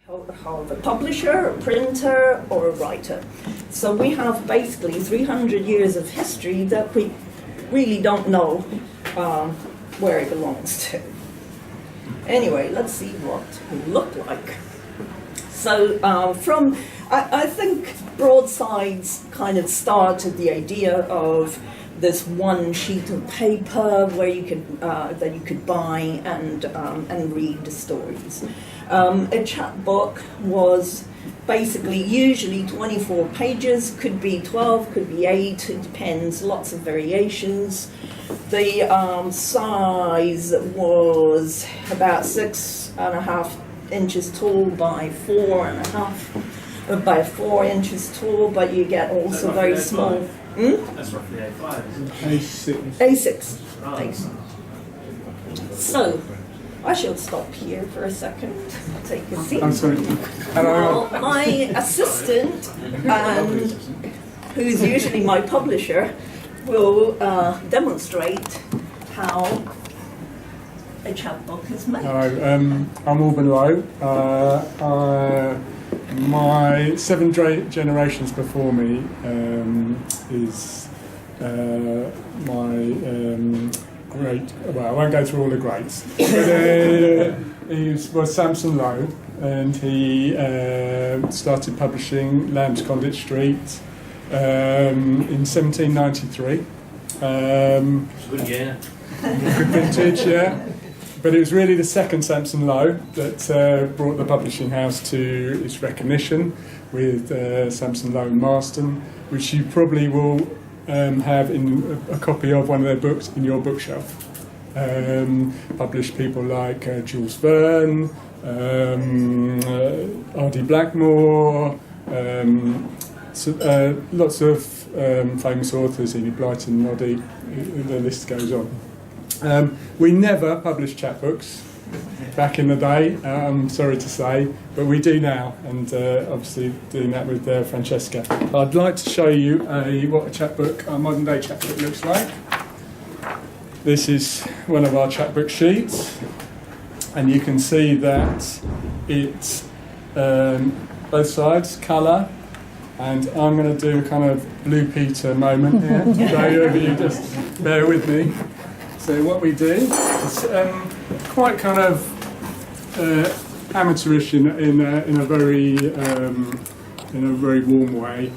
of a publisher, a printer, or a writer. So we have basically 300 years of history that we really don't know where it belongs to. Anyway, let's see what we look like. So I think Broadsides kind of started the idea of this one sheet of paper where you could that you could buy and read the stories. A chapbook was basically usually 24 pages, could be 12, could be 8, it depends, lots of variations. The size was about 6.5 inches tall by 4.5 by 4 inches tall, but you get also very small. That's roughly A5, isn't it? A6. Right. A6. So, I shall stop here for a second, take a seat. I'm sorry. Well, my assistant, and who's usually my publisher, will demonstrate how a chapbook is made. Hello, I'm Alban Lowe. My 7 generations before me is my great, well, I won't go through all the greats, but he was Samson Lowe, and he started publishing Lamb's Conduit Street in 1793. Good year. Good vintage, yeah. But it was really the second Samson Lowe that brought the publishing house to its recognition with Samson Lowe and Marston, which you probably will have in a copy of one of their books in your bookshelf. Published people like Jules Verne, R.D. Blackmore, lots of famous authors, Enid Blyton, Noddy, the list goes on. We never published chapbooks back in the day, I'm sorry to say, but we do now, and obviously doing that with Francesca. I'd like to show you what a chapbook, a modern day chapbook looks like. This is one of our chapbook sheets, and you can see that it's both sides, colour, and I'm going to do a kind of Blue Peter moment here, so you just bear with me. So what we do is quite kind of amateurish in a very warm way.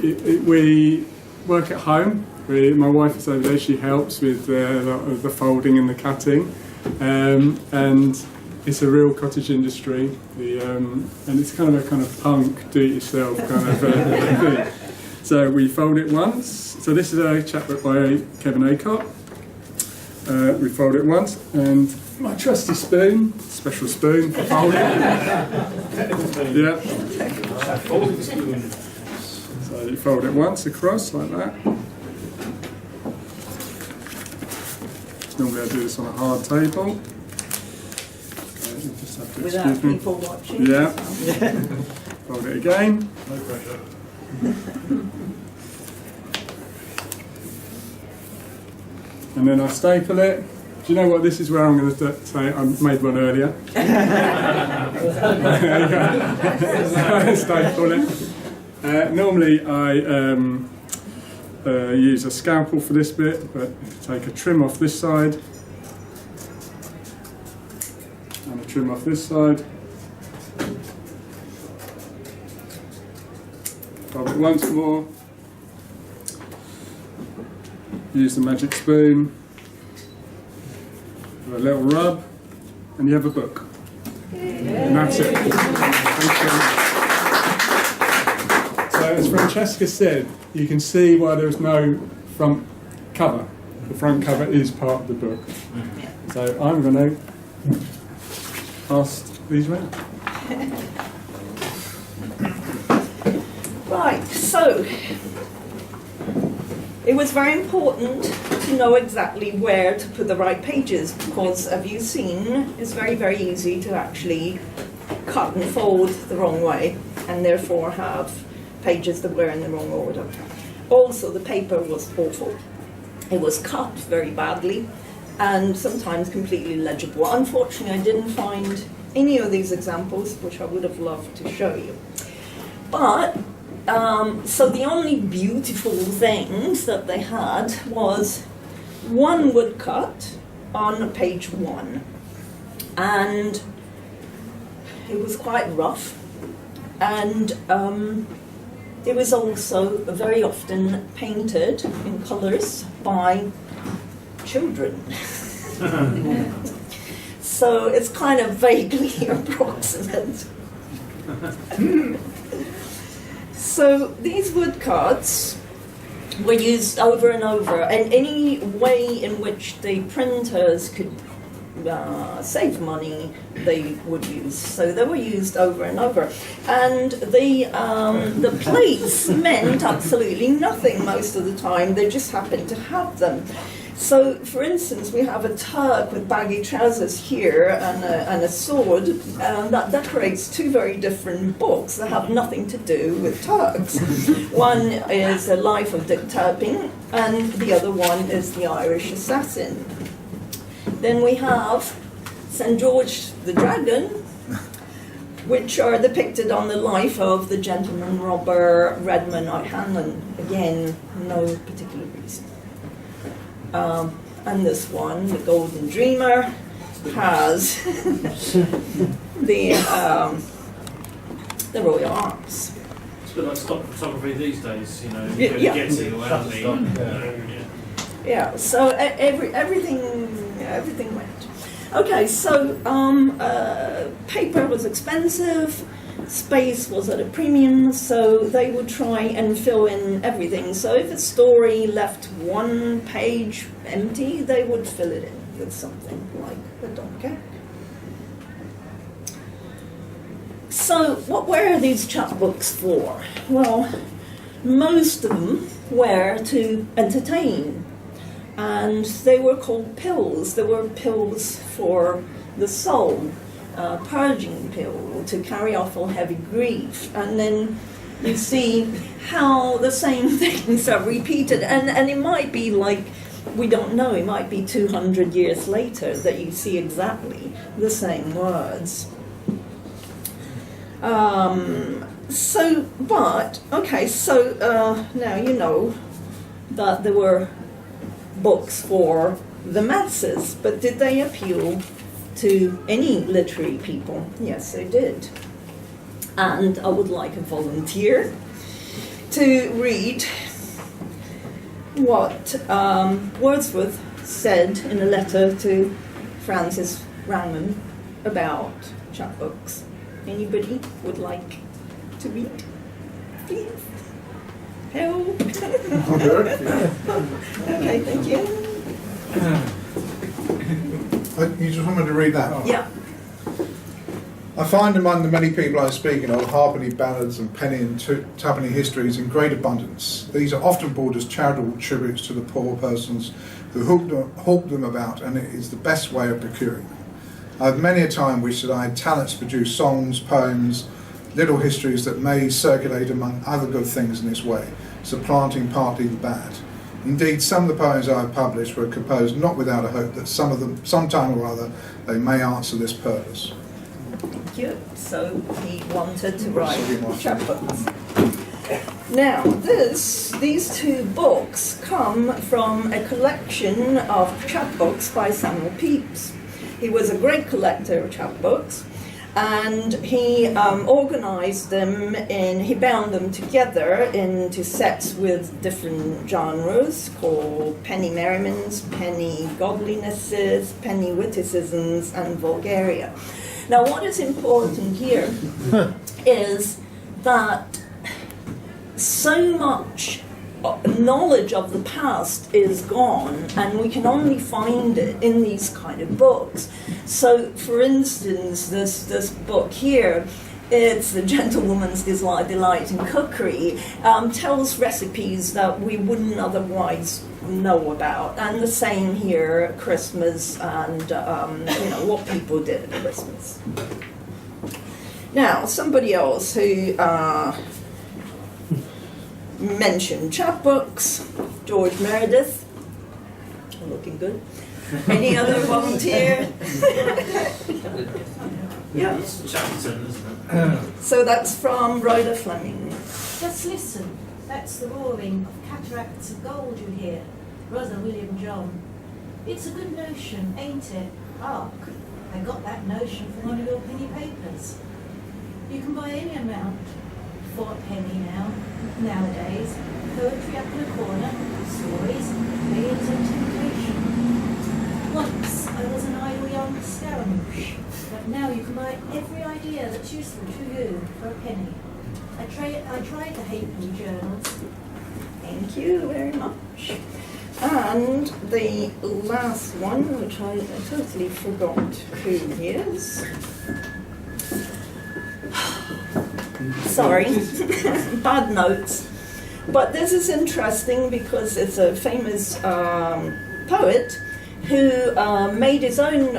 We work at home. My wife is over there. She helps with the folding and the cutting, and it's a real cottage industry. And it's kind of punk, do-it-yourself kind of thing. So we fold it once. So this is a chapbook by Kevin Acott. We fold it once, and my trusty spoon, special spoon for folding. Yeah. So you fold it once across like that. Normally I do this on a hard table. Okay, you just have to Without people watching. Yeah. Fold it again. No pressure. And then I staple it. Do you know what? This is where I'm going to say I made one earlier. Staple it. Normally I use a scalpel for this bit, but take a trim off this side and a trim off this side. Fold it once more. Use the magic spoon, a little rub, and you have a book. And that's it. So as Francesca said, you can see why there's no front cover. The front cover is part of the book. So I'm going to pass these around. Right, so it was very important to know exactly where to put the right pages, because, as you've seen, it's very, very easy to actually cut and fold the wrong way, and therefore have pages that were in the wrong order. Also, the paper was awful. It was cut very badly, and sometimes completely illegible. Unfortunately, I didn't find any of these examples, which I would have loved to show you. But, so the only beautiful things that they had was one woodcut on page 1. And it was quite rough. And it was also very often painted in colours by children. So it's kind of vaguely approximate. So these woodcuts were used over and over, and any way in which the printers could save money, they would use. So they were used over and over, and the plates meant absolutely nothing most of the time. They just happened to have them. So, for instance, we have a Turk with baggy trousers here and a sword, and that decorates two very different books that have nothing to do with Turks. One is A Life of Dick Turpin, and the other one is The Irish Assassin. Then we have St. George the Dragon, which are depicted on the life of the gentleman robber Redmond O'Hanlon. Again, no particular reason. And this one, The Golden Dreamer, has the Royal Arms. It's a bit like stock photography these days, you know, Yeah, yeah. Getty or Albini. Yeah, so everything went. Okay, so paper was expensive, space was at a premium, so they would try and fill in everything. So if a story left one page empty, they would fill it in with something like a donkey. So what were these chapbooks for? Well, most of them were to entertain, and they were called pills. They were pills for the soul. Purging pill to carry off all heavy grief, and then you see how the same things are repeated, and it might be like, we don't know, it might be 200 years later that you see exactly the same words. Now you know that there were books for the masses, but did they appeal to any literary people? Yes, they did. And I would like a volunteer to read what Wordsworth said in a letter to Francis Ranman about chapbooks. Anybody would like to read? Please. Help. Okay, thank you. You just want me to read that? Yeah. I find among the many people I speak in old halfpenny ballads and penny and twopenny histories in great abundance. These are often bought as charitable tributes to the poor persons who hawk them about, and it is the best way of procuring them. I have many a time wished that I had talents to produce songs, poems, little histories that may circulate among other good things in this way, supplanting partly the bad. Indeed, some of the poems I have published were composed not without a hope that some of them, sometime or other, they may answer this purpose. Thank you. So he wanted to write chapbooks. Now, these two books come from a collection of chapbooks by Samuel Pepys. He was a great collector of chapbooks, and he organized them he bound them together into sets with different genres called penny merriments, penny godlinesses, penny witticisms, and vulgaria. Now, what is important here is that so much knowledge of the past is gone, and we can only find it in these kind of books. So, for instance, this book here, it's The Gentlewoman's Delight in Cookery, tells recipes that we wouldn't otherwise know about. And the same here, Christmas and what people did at Christmas. Now, somebody else who mentioned chapbooks, George Meredith, looking good. Any other volunteer? Yeah. It's Chapman, isn't it? So that's from Rhoda Fleming. Just listen, that's the roaring of cataracts of gold you hear. Brother William John. It's a good notion, ain't it? Hark, I got that notion from one of your penny papers. You can buy any amount for a penny nowadays. Poetry up in a corner, stories, tales and temptation. Once I was an idle young scaramouche, but now you can buy every idea that's useful to you for a penny. I tried the halfpenny journals. Thank you very much. And the last one, which I totally forgot who is. Sorry, bad notes. But this is interesting because it's a famous poet who made his own.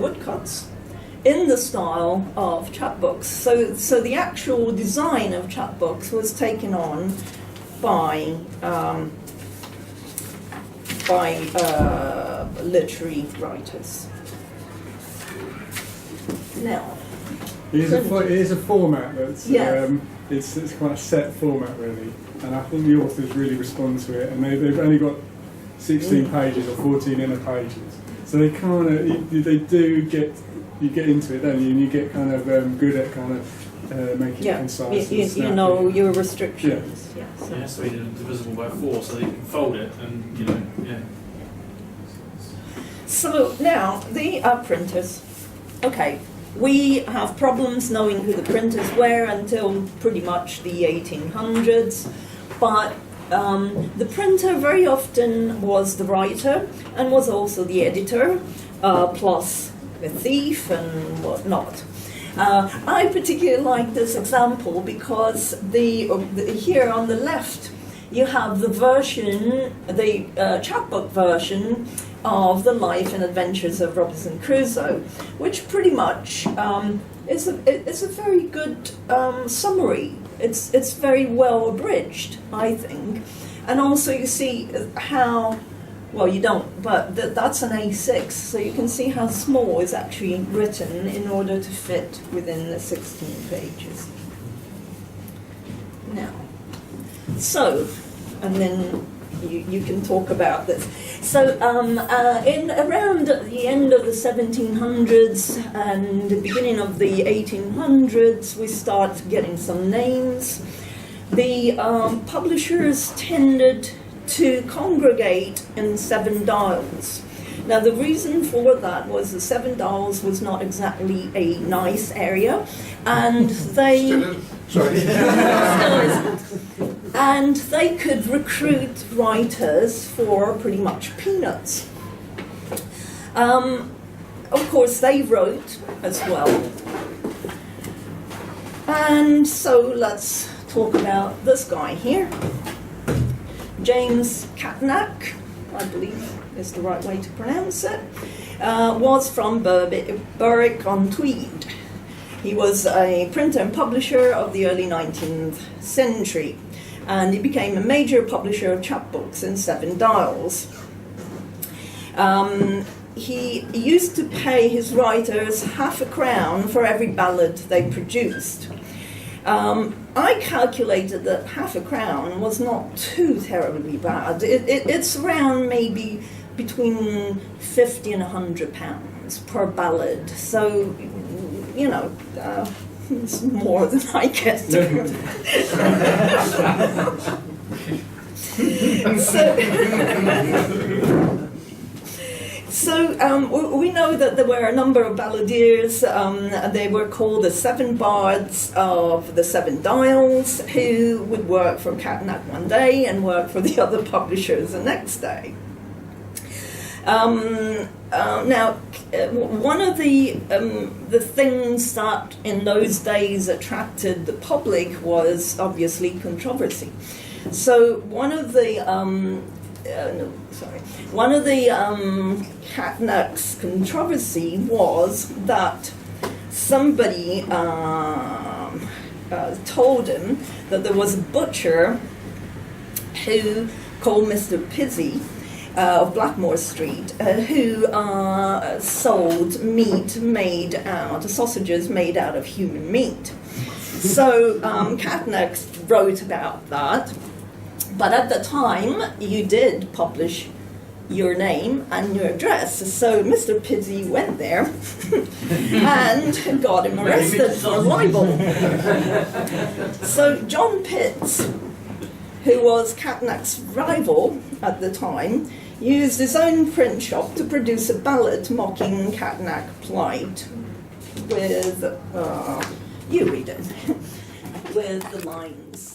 Woodcuts in the style of chapbooks. So the actual design of chapbooks was taken on by literary writers. Now, It is a format that's Yes. it's quite a set format really, and I think the authors really respond to it. And they've only got 16 pages or 14 inner pages, so they kind of you get into it, don't you? And you get kind of good at kind of making it concise. You know your restrictions. Yeah. It has to be divisible by 4 so that you can fold it and, yeah. So now the printers. Okay, we have problems knowing who the printers were until pretty much the 1800s, but the printer very often was the writer and was also the editor, plus the thief and whatnot. I particularly like this example because here on the left you have the chapbook version of the life and adventures of Robinson Crusoe, which pretty much is a very good summary. It's very well abridged, I think, and also you see how. Well, you don't, but that's an A6, so you can see how small it's actually written in order to fit within the 16 pages. Now, so, and then you can talk about this. So, in around the end of the 1700s and the beginning of the 1800s, we start getting some names. The publishers tended to congregate in Seven Dials. Now the reason for that was the Seven Dials was not exactly a nice area, and they Still isn't. and they could recruit writers for pretty much peanuts. Of course, they wrote as well, and so let's talk about this guy here. James Catnack, I believe is the right way to pronounce it, was from Berwick-on-Tweed. He was a printer and publisher of the early 19th century, and he became a major publisher of chapbooks in Seven Dials. He used to pay his writers ½ a crown for every ballad they produced. I calculated that ½ a crown was not too terribly bad. It's around maybe between £50 and £100 per ballad. So, it's more than I get. So we know that there were a number of balladeers. They were called the Seven Bards of the Seven Dials, who would work for Catnack one day and work for the other publishers the next day. Now, one of the things that in those days attracted the public was obviously controversy. So one of the Catnack's controversy was that somebody told him that there was a butcher who called Mr. Pizzy of Blackmore Street, who sold meat made out, sausages made out of human meat. So Catnax wrote about that, but at the time you did publish your name and your address. So Mr. Pizzy went there and got him arrested for libel. So John Pitts, who was Catnach's rival at the time, used his own print shop to produce a ballad mocking Catnach plight with, you read it, with the lines.